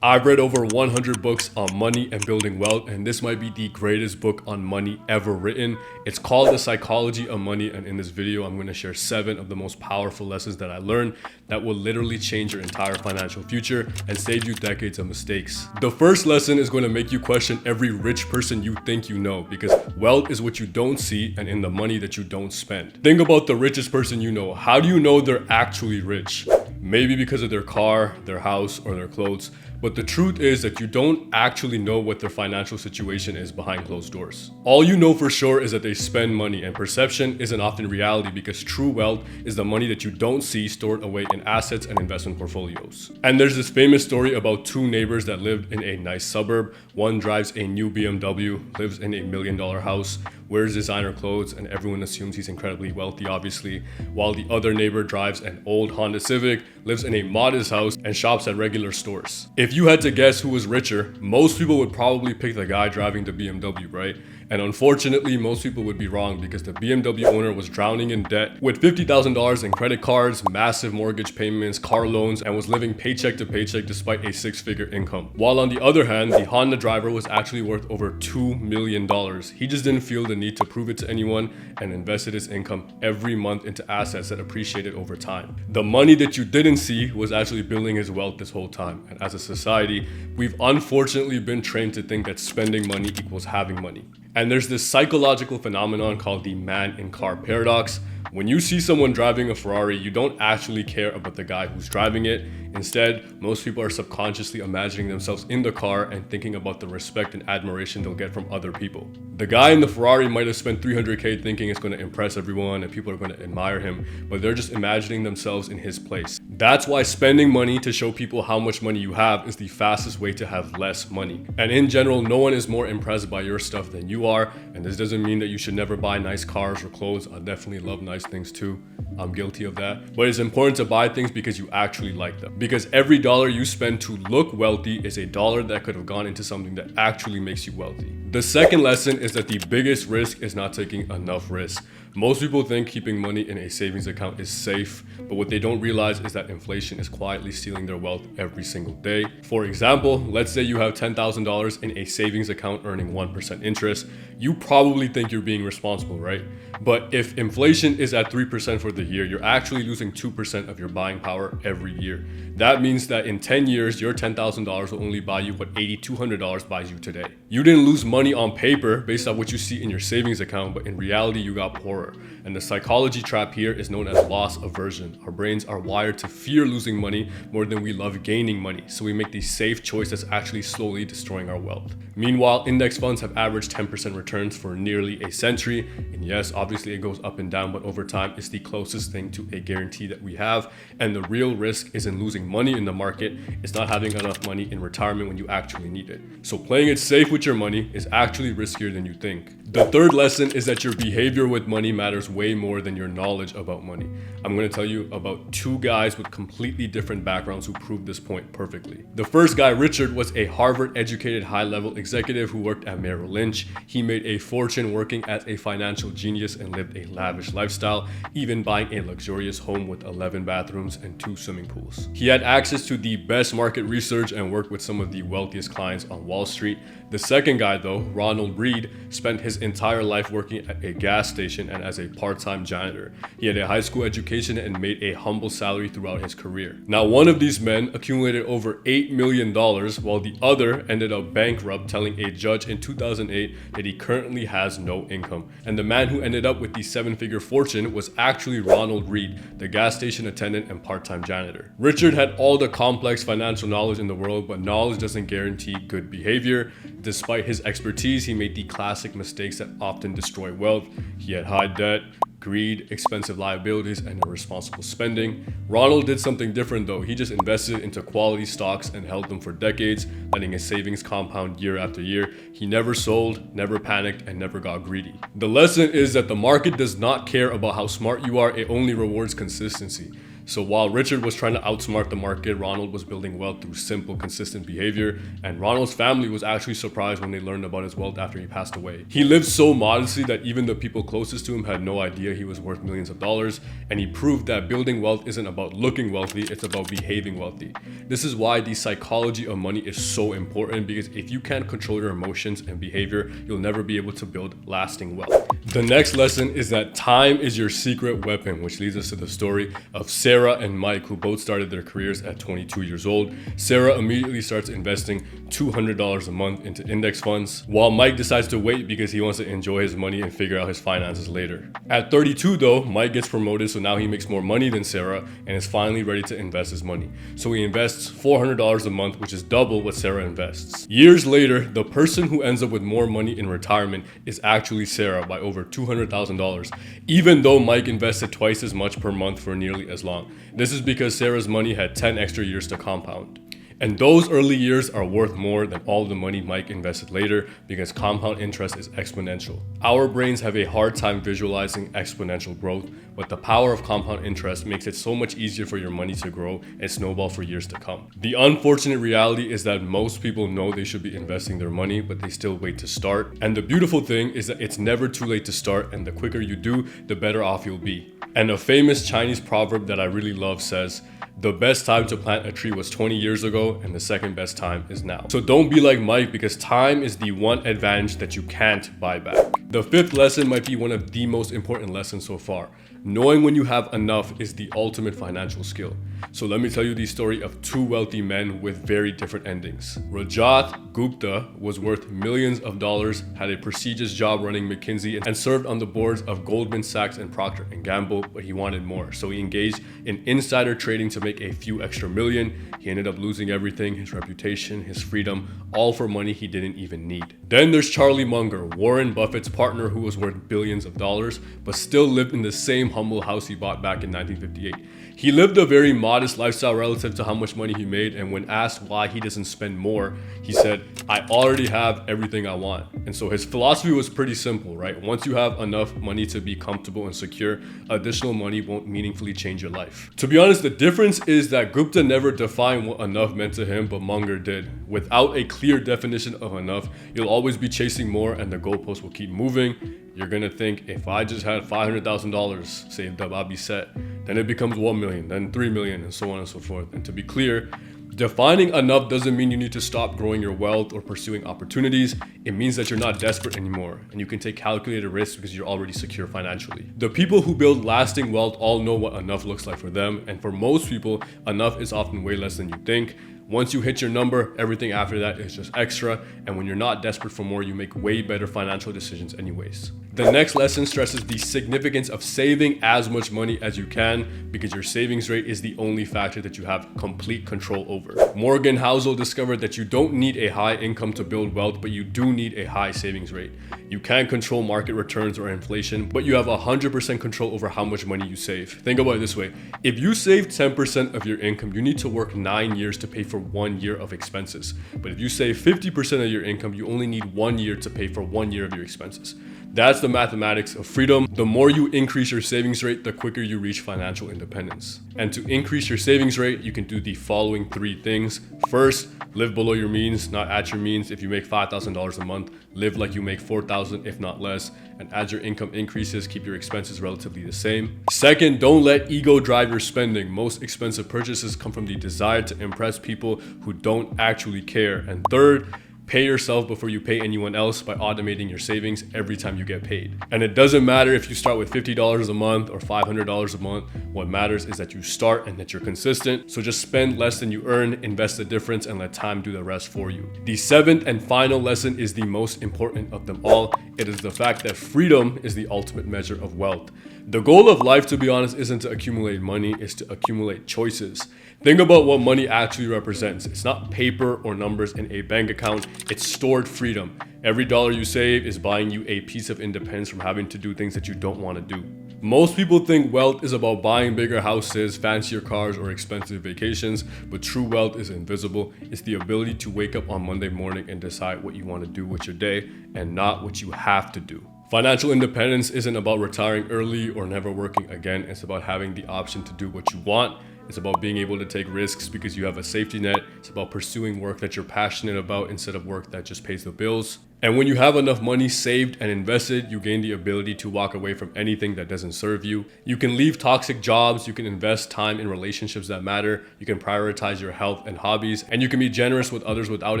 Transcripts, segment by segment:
I've read over 100 books on money and building wealth, and this might be the greatest book on money ever written. It's called The Psychology of Money, and in this video, I'm going to share 7 of the most powerful lessons that I learned that will literally change your entire financial future and save you decades of mistakes. The first lesson is going to make you question every rich person you think you know, because wealth is what you don't see and in the money that you don't spend. Think about the richest person you know. How do you know they're actually rich? Maybe because of their car, their house, or their clothes. But the truth is that you don't actually know what their financial situation is behind closed doors. All you know for sure is that they spend money, and perception isn't often reality, because true wealth is the money that you don't see stored away in assets and investment portfolios. And there's this famous story about 2 neighbors that lived in a nice suburb. One drives a new BMW, lives in a $1 million house, wears designer clothes, and everyone assumes he's incredibly wealthy, obviously, while the other neighbor drives an old Honda Civic, lives in a modest house, and shops at regular stores. If you had to guess who was richer, most people would probably pick the guy driving the BMW, right? And unfortunately, most people would be wrong, because the BMW owner was drowning in debt with $50,000 in credit cards, massive mortgage payments, car loans, and was living paycheck to paycheck despite a 6-figure income. While on the other hand, the Honda driver was actually worth over $2 million. He just didn't feel the need to prove it to anyone and invested his income every month into assets that appreciated over time. The money that you didn't see was actually building his wealth this whole time. And as a society, we've unfortunately been trained to think that spending money equals having money. And there's this psychological phenomenon called the man-in-car paradox. When you see someone driving a Ferrari, you don't actually care about the guy who's driving it. Instead, most people are subconsciously imagining themselves in the car and thinking about the respect and admiration they'll get from other people. The guy in the Ferrari might have spent $300K thinking it's going to impress everyone and people are going to admire him, but they're just imagining themselves in his place. That's why spending money to show people how much money you have is the fastest way to have less money. And in general, no one is more impressed by your stuff than you are, and this doesn't mean that you should never buy nice cars or clothes. I definitely love nice things too. I'm guilty of that. But it's important to buy things because you actually like them. Because every dollar you spend to look wealthy is a dollar that could have gone into something that actually makes you wealthy. The second lesson is that the biggest risk is not taking enough risk. Most people think keeping money in a savings account is safe, but what they don't realize is that inflation is quietly stealing their wealth every single day. For example, let's say you have $10,000 in a savings account earning 1% interest. You probably think you're being responsible, right? But if inflation is at 3% for the year, you're actually losing 2% of your buying power every year. That means that in 10 years, your $10,000 will only buy you what $8,200 buys you today. You didn't lose money on paper based on what you see in your savings account, but in reality, you got poorer. And the psychology trap here is known as loss aversion. Our brains are wired to fear losing money more than we love gaining money, so we make the safe choice that's actually slowly destroying our wealth. Meanwhile, index funds have averaged 10% returns for nearly a century, and yes, obviously it goes up and down, but over time it's the closest thing to a guarantee that we have. And the real risk isn't losing money in the market, it's not having enough money in retirement when you actually need it. So playing it safe with your money is actually riskier than you think. The third lesson is that your behavior with money matters way more than your knowledge about money. I'm going to tell you about 2 guys with completely different backgrounds who prove this point perfectly. The first guy, Richard, was a Harvard-educated high-level executive who worked at Merrill Lynch. He made a fortune working as a financial genius and lived a lavish lifestyle, even buying a luxurious home with 11 bathrooms and 2 swimming pools. He had access to the best market research and worked with some of the wealthiest clients on Wall Street. The second guy, though, Ronald Read, spent his entire life working at a gas station and as a part-time janitor. He had a high school education and made a humble salary throughout his career. Now, one of these men accumulated over $8 million, while the other ended up bankrupt, telling a judge in 2008 that he currently has no income. And the man who ended up with the 7-figure fortune was actually Ronald Read, the gas station attendant and part-time janitor. Richard had all the complex financial knowledge in the world, but knowledge doesn't guarantee good behavior. Despite his expertise, he made the classic mistakes that often destroy wealth. He had high debt, greed, expensive liabilities, and irresponsible spending. Ronald did something different though. He just invested into quality stocks and held them for decades, letting his savings compound year after year. He never sold, never panicked, and never got greedy. The lesson is that the market does not care about how smart you are, it only rewards consistency. So while Richard was trying to outsmart the market, Ronald was building wealth through simple, consistent behavior. And Ronald's family was actually surprised when they learned about his wealth after he passed away. He lived so modestly that even the people closest to him had no idea he was worth millions of dollars. And he proved that building wealth isn't about looking wealthy, it's about behaving wealthy. This is why the psychology of money is so important, because if you can't control your emotions and behavior, you'll never be able to build lasting wealth. The next lesson is that time is your secret weapon, which leads us to the story of Sarah and Mike, who both started their careers at 22 years old. Sarah immediately starts investing $200 a month into index funds, while Mike decides to wait because he wants to enjoy his money and figure out his finances later. At 32 though, Mike gets promoted, so now he makes more money than Sarah and is finally ready to invest his money. So he invests $400 a month, which is double what Sarah invests. Years later, the person who ends up with more money in retirement is actually Sarah by over $200,000, even though Mike invested twice as much per month for nearly as long. This is because Sarah's money had 10 extra years to compound. And those early years are worth more than all the money Mike invested later, because compound interest is exponential. Our brains have a hard time visualizing exponential growth, but the power of compound interest makes it so much easier for your money to grow and snowball for years to come. The unfortunate reality is that most people know they should be investing their money, but they still wait to start. And the beautiful thing is that it's never too late to start, and the quicker you do, the better off you'll be. And a famous Chinese proverb that I really love says, "The best time to plant a tree was 20 years ago, and the second best time is now." So don't be like Mike, because time is the one advantage that you can't buy back. The fifth lesson might be one of the most important lessons so far. Knowing when you have enough is the ultimate financial skill. So let me tell you the story of two wealthy men with very different endings. Rajat Gupta was worth millions of dollars, had a prestigious job running McKinsey, and served on the boards of Goldman Sachs and Procter & Gamble, but he wanted more. So he engaged in insider trading to make a few extra million. He ended up losing everything, his reputation, his freedom, all for money he didn't even need. Then there's Charlie Munger, Warren Buffett's partner, who was worth billions of dollars, but still lived in the same humble house he bought back in 1958. He lived a very modest lifestyle relative to how much money he made, and when asked why he doesn't spend more, he said, "I already have everything I want." And so his philosophy was pretty simple, right? Once you have enough money to be comfortable and secure, additional money won't meaningfully change your life. To be honest, the difference is that Gupta never defined what enough meant to him, but Munger did. Without a clear definition of enough, you'll always be chasing more, and the goalposts will keep moving. You're gonna think, if I just had $500,000 saved up, I'll be set. Then it becomes 1 million, then 3 million, and so on and so forth. And to be clear, defining enough doesn't mean you need to stop growing your wealth or pursuing opportunities. It means that you're not desperate anymore, and you can take calculated risks because you're already secure financially. The people who build lasting wealth all know what enough looks like for them, and for most people, enough is often way less than you think. Once you hit your number, everything after that is just extra, and when you're not desperate for more, you make way better financial decisions anyways. The next lesson stresses the significance of saving as much money as you can, because your savings rate is the only factor that you have complete control over. Morgan Housel discovered that you don't need a high income to build wealth, but you do need a high savings rate. You can't control market returns or inflation, but you have 100% control over how much money you save. Think about it this way. If you save 10% of your income, you need to work 9 years to pay for 1 year of expenses. But if you save 50% of your income, you only need 1 year to pay for 1 year of your expenses. That's the mathematics of freedom. The more you increase your savings rate, the quicker you reach financial independence. And to increase your savings rate, you can do the following 3 things. First, live below your means, not at your means. If you make $5,000 a month, live like you make $4,000, if not less. And as your income increases, keep your expenses relatively the same. Second, don't let ego drive your spending. Most expensive purchases come from the desire to impress people who don't actually care. And third, pay yourself before you pay anyone else by automating your savings every time you get paid. And it doesn't matter if you start with $50 a month or $500 a month. What matters is that you start and that you're consistent. So just spend less than you earn, invest the difference, and let time do the rest for you. The seventh and final lesson is the most important of them all. It is the fact that freedom is the ultimate measure of wealth. The goal of life, to be honest, isn't to accumulate money, it's to accumulate choices. Think about what money actually represents. It's not paper or numbers in a bank account, it's stored freedom. Every dollar you save is buying you a piece of independence from having to do things that you don't want to do. Most people think wealth is about buying bigger houses, fancier cars, or expensive vacations, but true wealth is invisible. It's the ability to wake up on Monday morning and decide what you want to do with your day and not what you have to do. Financial independence isn't about retiring early or never working again. It's about having the option to do what you want. It's about being able to take risks because you have a safety net. It's about pursuing work that you're passionate about instead of work that just pays the bills. And when you have enough money saved and invested, you gain the ability to walk away from anything that doesn't serve you. You can leave toxic jobs, you can invest time in relationships that matter, you can prioritize your health and hobbies, and you can be generous with others without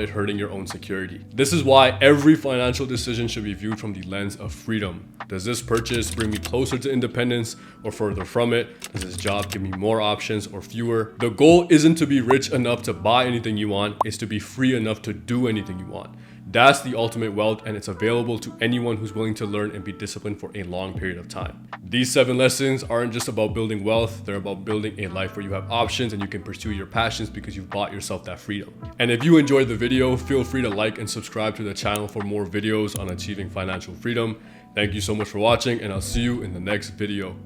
it hurting your own security. This is why every financial decision should be viewed from the lens of freedom. Does this purchase bring me closer to independence or further from it? Does this job give me more options or fewer? The goal isn't to be rich enough to buy anything you want, it's to be free enough to do anything you want. That's the ultimate wealth, and it's available to anyone who's willing to learn and be disciplined for a long period of time. These 7 lessons aren't just about building wealth, they're about building a life where you have options and you can pursue your passions because you've bought yourself that freedom. And if you enjoyed the video, feel free to like and subscribe to the channel for more videos on achieving financial freedom. Thank you so much for watching, and I'll see you in the next video.